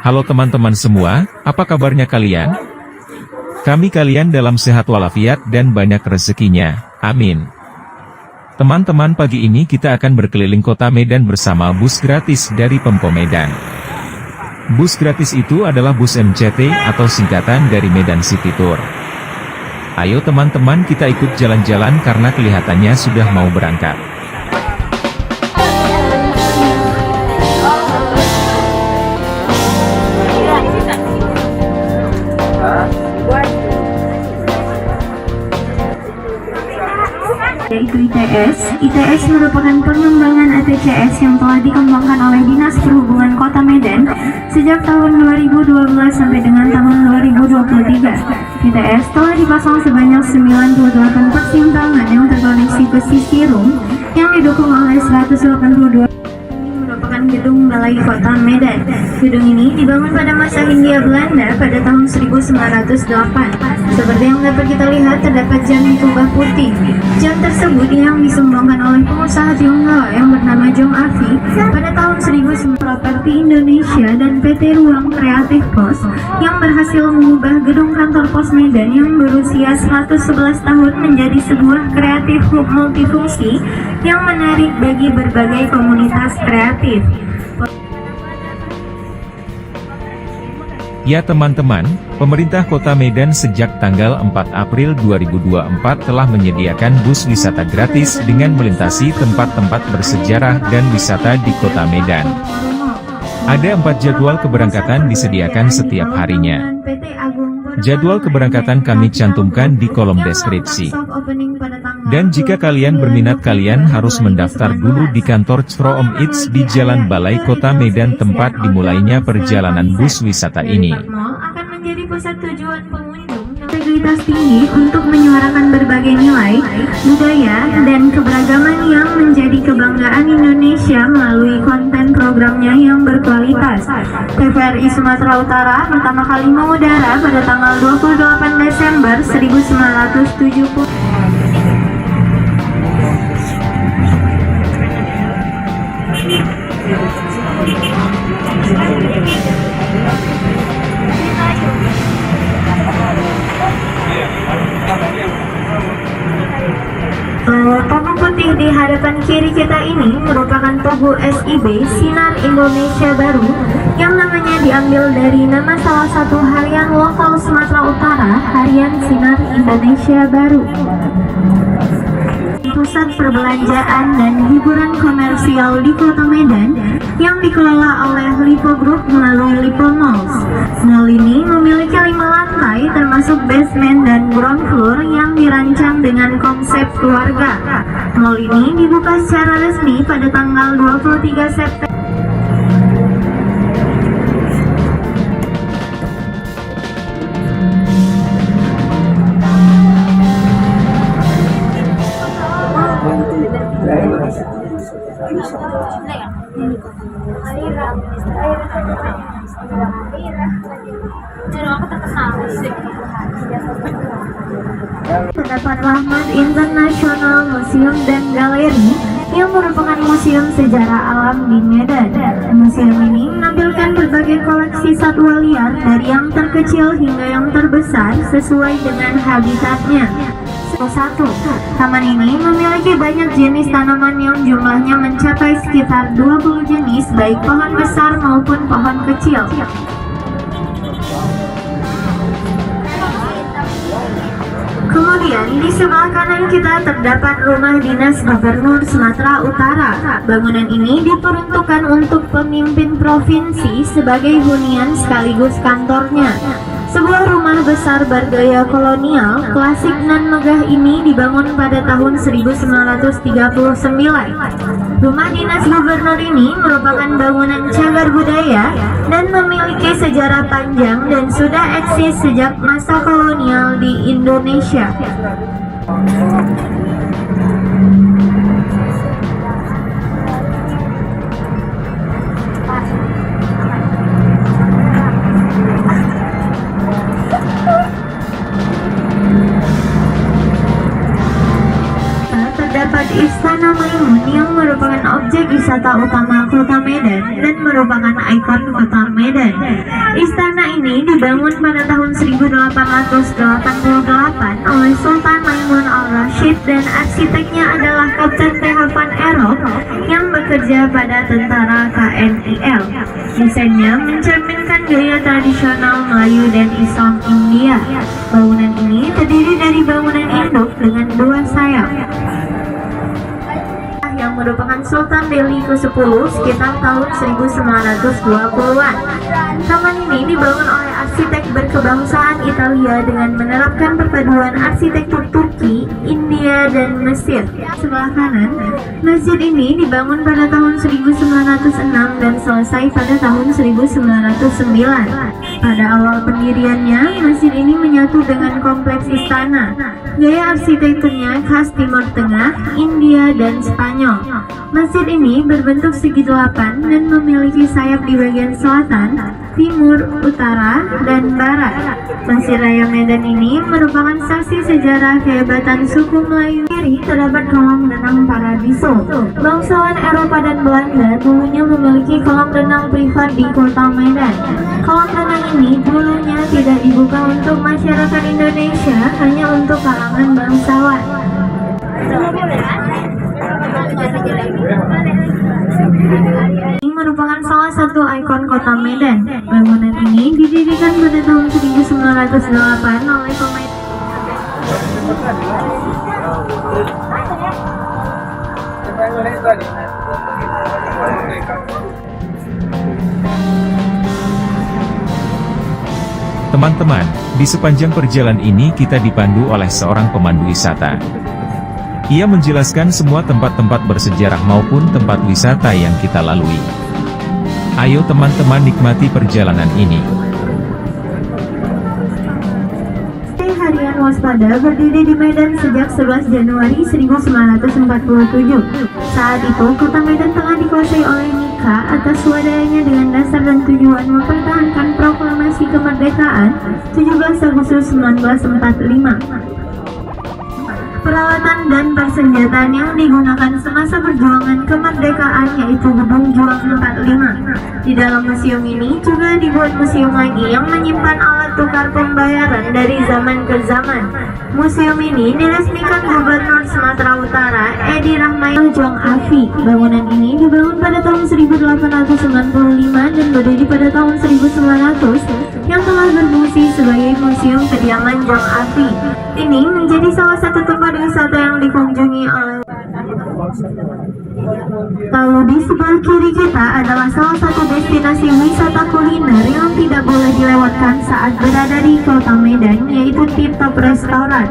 Halo teman-teman semua, apa kabarnya kalian? Kalian dalam sehat walafiat dan banyak rezekinya, amin. Teman-teman, pagi ini kita akan berkeliling kota Medan bersama bus gratis dari Pemko Medan. Bus gratis itu adalah bus MCT atau singkatan dari Medan City Tour. Ayo teman-teman, kita ikut jalan-jalan karena kelihatannya sudah mau berangkat. Yaitu ITS. ITS merupakan pengembangan ATCS yang telah dikembangkan oleh Dinas Perhubungan Kota Medan sejak tahun 2012 sampai dengan tahun 2023. ITS telah dipasang sebanyak 98 persimpangan yang terkoneksi pesisir rum yang didukung oleh 182 merupakan gedung Balai Kota Medan. Gedung ini dibangun pada masa Hindia Belanda pada tahun 1908. Seperti yang dapat kita lihat, terdapat jam di kubah putih. Jam tersebut yang disumbangkan oleh pengusaha Tionghoa yang bernama Jong Afi pada tahun 1900. Properti Indonesia dan PT Ruang Kreatif Pos yang berhasil mengubah gedung kantor Pos Medan yang berusia 111 tahun menjadi sebuah kreatif hub multifungsi yang menarik bagi berbagai komunitas kreatif. Ya teman-teman, pemerintah Kota Medan sejak tanggal 4 April 2024 telah menyediakan bus wisata gratis dengan melintasi tempat-tempat bersejarah dan wisata di Kota Medan. Ada 4 jadwal keberangkatan disediakan setiap harinya. Jadwal keberangkatan kami cantumkan di kolom deskripsi. Dan jika kalian berminat, kalian harus mendaftar dulu di kantor From Eats di Jalan Balai Kota Medan tempat dimulainya perjalanan bus wisata ini. Akan menjadi pusat tujuan pengunjung integritas tinggi untuk menyuarakan berbagai nilai, budaya, dan keberagaman yang menjadi kebanggaan Indonesia melalui konten programnya yang berkualitas. TVRI Sumatera Utara pertama kali mengudara pada tanggal 28 Desember 1970. Tugu putih di hadapan kiri kita ini merupakan Tugu SIB Sinar Indonesia Baru yang namanya diambil dari nama salah satu harian lokal Sumatera Utara, Harian Sinar Indonesia Baru. Pusat perbelanjaan dan hiburan komersial di Kota Medan yang dikelola oleh Lipo Group melalui Lipo Malls. Mall ini memiliki 5 lantai termasuk basement dan ground floor yang dirancang dengan konsep keluarga. Mall ini dibuka secara resmi pada tanggal 23 September. Terdapat Rahmat International Museum dan Galeri yang merupakan museum sejarah alam di Medan. Museum ini menampilkan berbagai koleksi satwa liar dari yang terkecil hingga yang terbesar sesuai dengan habitatnya. 1. Taman ini memiliki banyak jenis tanaman yang jumlahnya mencapai sekitar 20 jenis baik pohon besar maupun pohon kecil. Kemudian di sebelah kanan kita terdapat rumah dinas Gubernur Sumatera Utara. Bangunan ini diperuntukkan untuk pemimpin provinsi sebagai hunian sekaligus kantornya. Sebuah rumah besar bergaya kolonial, klasik nan megah ini dibangun pada tahun 1939. Rumah dinas gubernur ini merupakan bangunan cagar budaya dan memiliki sejarah panjang dan sudah eksis sejak masa kolonial di Indonesia. Istana Maimun yang merupakan objek wisata utama Kota Medan dan merupakan ikon Kota Medan. Istana ini dibangun pada tahun 1888 oleh Sultan Maimun al-Rashid dan arsiteknya adalah Kapten T.H. Van Erop yang bekerja pada tentara KNIL. Desainnya mencerminkan gaya tradisional Melayu dan Islam India. Bangunan ini terdiri dari bangunan induk dengan dua sayap yang merupakan Sultan Delhi ke-10 sekitar tahun 1920-an. Taman ini dibangun oleh arsitek berkebangsaan Italia dengan menerapkan perpaduan arsitektur Turki, India, dan Mesir. Sebelah kanan, masjid ini dibangun pada tahun 1906 dan selesai pada tahun 1909. Pada awal pendiriannya, masjid ini menyatu dengan kompleks istana. Gaya arsitekturnya khas Timur Tengah, India, dan Spanyol. Masjid ini berbentuk segi delapan dan memiliki sayap di bagian selatan, timur, utara, dan barat. Masjid Raya Medan ini merupakan saksi sejarah kehebatan suku Melayu. Kiri terdapat kolam renang Paradiso. Bangsawan Eropa dan Belanda dulunya memiliki kolam renang privat di Kota Medan. Kolam renang ini dulunya tidak dibuka untuk masyarakat Indonesia, hanya untuk kalangan bangsawan. Ini merupakan salah satu ikon Kota Medan. Bangunan ini didirikan pada tahun 1908 oleh pemain. Teman-teman, di sepanjang perjalanan ini kita dipandu oleh seorang pemandu wisata. Ia menjelaskan semua tempat-tempat bersejarah maupun tempat wisata yang kita lalui. Ayo teman-teman nikmati perjalanan ini. Harian Waspada berdiri di Medan sejak 11 Januari 1947. Saat itu, Kota Medan tengah dikuasai oleh Nika atas swadayanya dengan dasar dan tujuan mempertahankan proklamasi kemerdekaan 17 Agustus 1945. Peralatan dan persenjataan yang digunakan semasa perjuangan kemerdekaan yaitu Gedung Juang 45. Di dalam museum ini juga dibuat museum lagi yang menyimpan alat tukar pembayaran dari zaman ke zaman. Museum ini diresmikan Gubernur Sumatera Utara Edi Rahmayadi Jong Afi. Bangunan ini dibangun pada tahun 1895 dan berdiri pada tahun 1900 yang telah berfungsi sebagai museum kediaman Jong Afi. Ini menjadi salah satu tempat wisata yang dikunjungi oleh. Lalu di sebelah kiri kita adalah salah satu destinasi wisata kuliner yang tidak boleh dilewatkan saat berada di Kota Medan, yaitu Tip Top Restoran.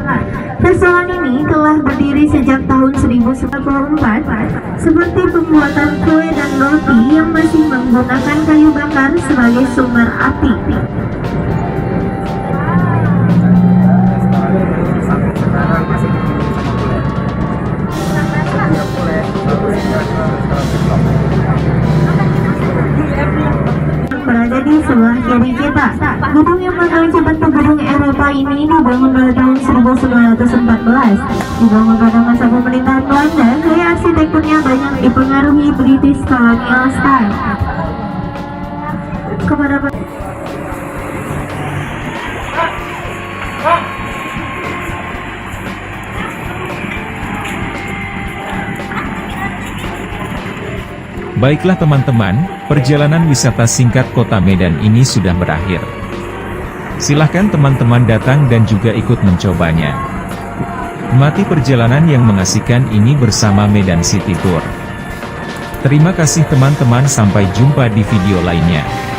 Restoran ini telah berdiri sejak tahun 1994, seperti pembuatan kue dan roti yang masih menggunakan kayu bakar sebagai sumber api. Berada di sebelah kiri kita, gedung yang memiliki bentuk gedung Eropa ini dibangun pada tahun 1914. Dibangun pada masa pemerintahan Belanda, gaya arsitekturnya banyak dipengaruhi British colonial style. Baiklah teman-teman, perjalanan wisata singkat Kota Medan ini sudah berakhir. Silahkan teman-teman datang dan juga ikut mencobanya. Nikmati perjalanan yang mengasihkan ini bersama Medan City Tour. Terima kasih teman-teman, sampai jumpa di video lainnya.